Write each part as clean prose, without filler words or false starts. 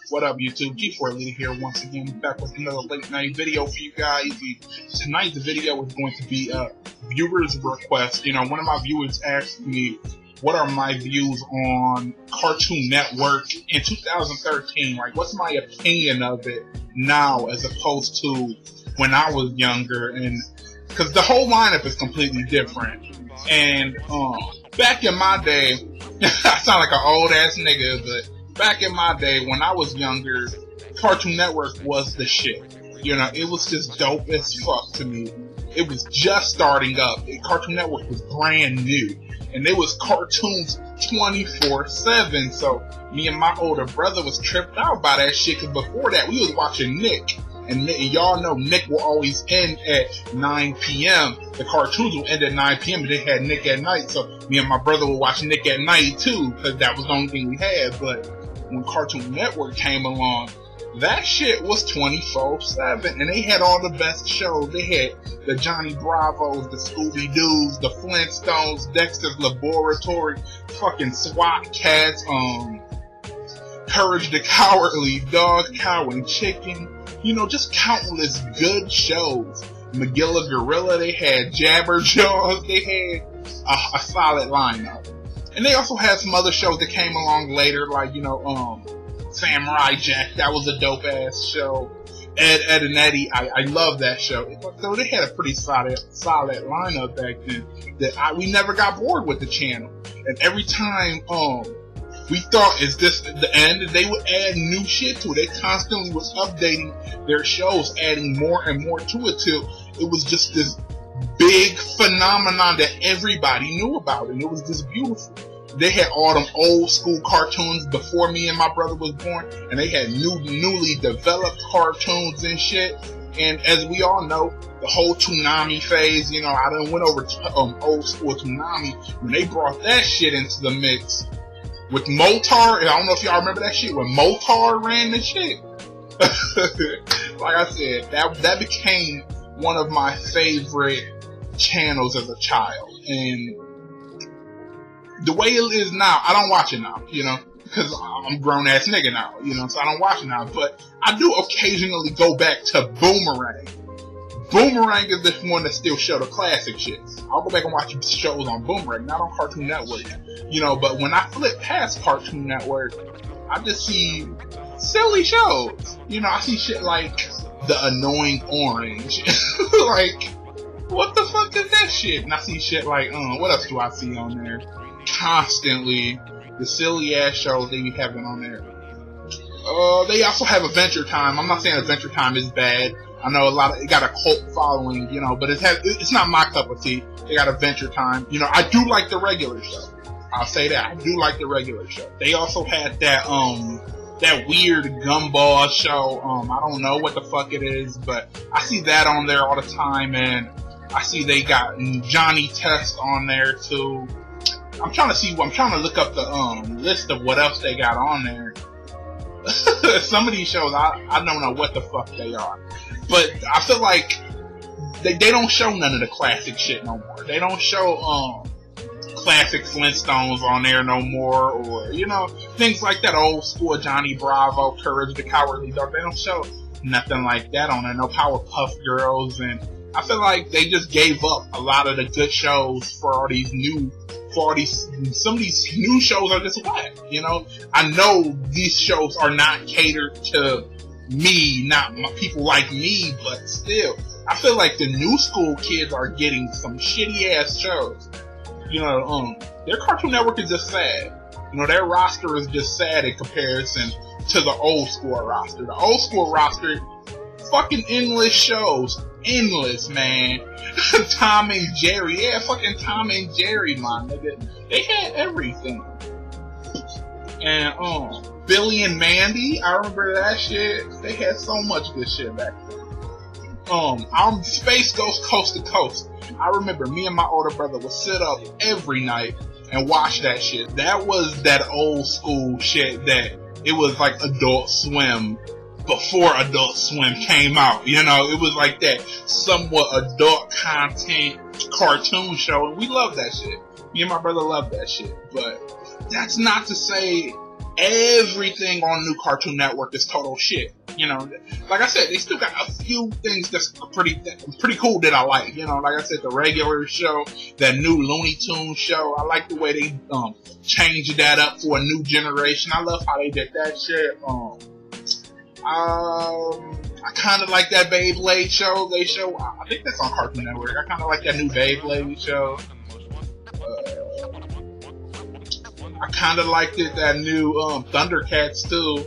What up, YouTube? G4 Leader here once again, back with another late night video for you guys. Tonight's video is going to be a viewer's request. You know, one of my viewers asked me, what are my views on Cartoon Network in 2013? Like, what's my opinion of it now as opposed to when I was younger? And because the whole lineup is completely different. And back in my day, I sound like an old ass nigga, but back in my day, when I was younger, Cartoon Network was the shit. You know, it was just dope as fuck to me. It was just starting up. Cartoon Network was brand new. And there was cartoons 24/7. So me and my older brother was tripped out by that shit. Because before that, we was watching Nick. And y'all know Nick will always end at 9 p.m. The cartoons will end at 9 p.m. and they had Nick at night. So me and my brother would watch Nick at night too. Because that was the only thing we had. But when Cartoon Network came along, that shit was 24/7, and they had all the best shows. They had the Johnny Bravos, the Scooby Doos, the Flintstones, Dexter's Laboratory, fucking SWAT Cats, Courage the Cowardly Dog, Cow and Chicken. You know, just countless good shows. Magilla Gorilla, they had Jabberjaws, they had a solid lineup. And they also had some other shows that came along later, like, you know, Samurai Jack, that was a dope ass show. Ed and Eddie, I love that show. So they had a pretty solid lineup back then that we never got bored with the channel. And every time we thought, is this the end? They would add new shit to it. They constantly was updating their shows, adding more and more to it till it was just this big phenomenon that everybody knew about, and it was just beautiful. They had all them old school cartoons before me and my brother was born, and they had newly developed cartoons and shit. And as we all know, the whole Toonami phase, you know, I done went over to old school Toonami when they brought that shit into the mix with Motar. And I don't know if y'all remember that shit when Motar ran the shit. Like I said, that became one of my favorite channels as a child. And the way it is now, I don't watch it now, you know, because I'm a grown ass nigga now, you know, so I don't watch it now. But I do occasionally go back to Boomerang. Boomerang is the one that still show the classic shit. I'll go back and watch shows on Boomerang, not on Cartoon Network, you know. But when I flip past Cartoon Network, I just see silly shows. You know, I see shit like The Annoying Orange. Like, what the fuck is that shit? And I see shit like, what else do I see on there? Constantly, the silly ass shows they be having on there. They also have Adventure Time. I'm not saying Adventure Time is bad. I know it got a cult following, you know, but it's not my cup of tea. They got Adventure Time. You know, I do like the regular show. I'll say that. I do like the regular show. They also had that weird gumball show. I don't know what the fuck it is, but I see that on there all the time, and I see they got Johnny Test on there too. I'm trying to look up the list of what else they got on there. Some of these shows I don't know what the fuck they are. But I feel like they don't show none of the classic shit no more. They don't show classic Flintstones on there no more, or, you know, things like that. Old school Johnny Bravo, Courage the Cowardly Dog. They don't show nothing like that on there. No Powerpuff Girls. And I feel like they just gave up a lot of the good shows for all these some of these new shows are just whack, you know. I know these shows are not catered to me, not people like me, but still, I feel like the new school kids are getting some shitty ass shows. You know, their Cartoon Network is just sad. You know, their roster is just sad in comparison to the old school roster. The old school roster, fucking endless shows. Endless, man. Tom and Jerry. Yeah, fucking Tom and Jerry, man, nigga. They had everything. And, Billy and Mandy, I remember that shit. They had so much good shit back then. Space Ghost Coast to Coast. I remember me and my older brother would sit up every night and watch that shit. That was that old school shit that it was like Adult Swim before Adult Swim came out. You know, it was like that somewhat adult content cartoon show, and we love that shit. Me and my brother love that shit. But that's not to say everything on new Cartoon Network is total shit. You know, like I said, they still got a few things that's pretty cool that I like. You know, like I said, the regular show, that new Looney Tunes show, I like the way they changed that up for a new generation. I love how they did that shit. I kind of like that Beyblade show. I think that's on Cartoon Network. I kind of like that new Beyblade show. I kind of liked that new Thundercats too.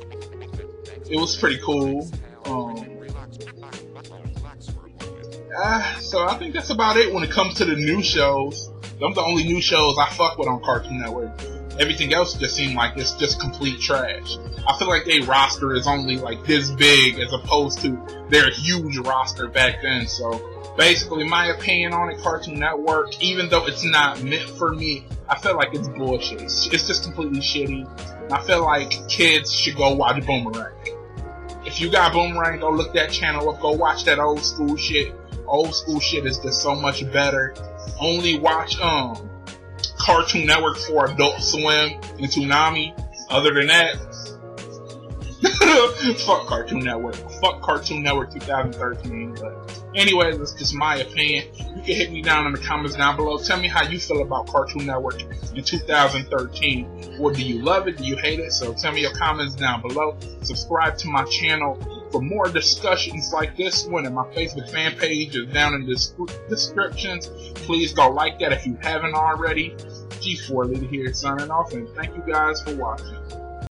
It was pretty cool. So I think that's about it when it comes to the new shows. Those are the only new shows I fuck with on Cartoon Network. Everything else just seemed like it's just complete trash. I feel like their roster is only like this big as opposed to their huge roster back then. So basically, my opinion on it, Cartoon Network, even though it's not meant for me, I feel like it's bullshit. It's just completely shitty. I feel like kids should go watch Boomerang. If you got Boomerang, go look that channel up. Go watch that old school shit. Old school shit is just so much better. Only watch Cartoon Network for Adult Swim and Toonami. Other than that, fuck Cartoon Network. Fuck Cartoon Network 2013. But anyway, that's just my opinion. You can hit me down in the comments down below. Tell me how you feel about Cartoon Network in 2013. Or do you love it? Do you hate it? So tell me your comments down below. Subscribe to my channel for more discussions like this one. And my Facebook fan page is down in the descriptions. Please go like that if you haven't already. G4 Leader here signing off, and thank you guys for watching.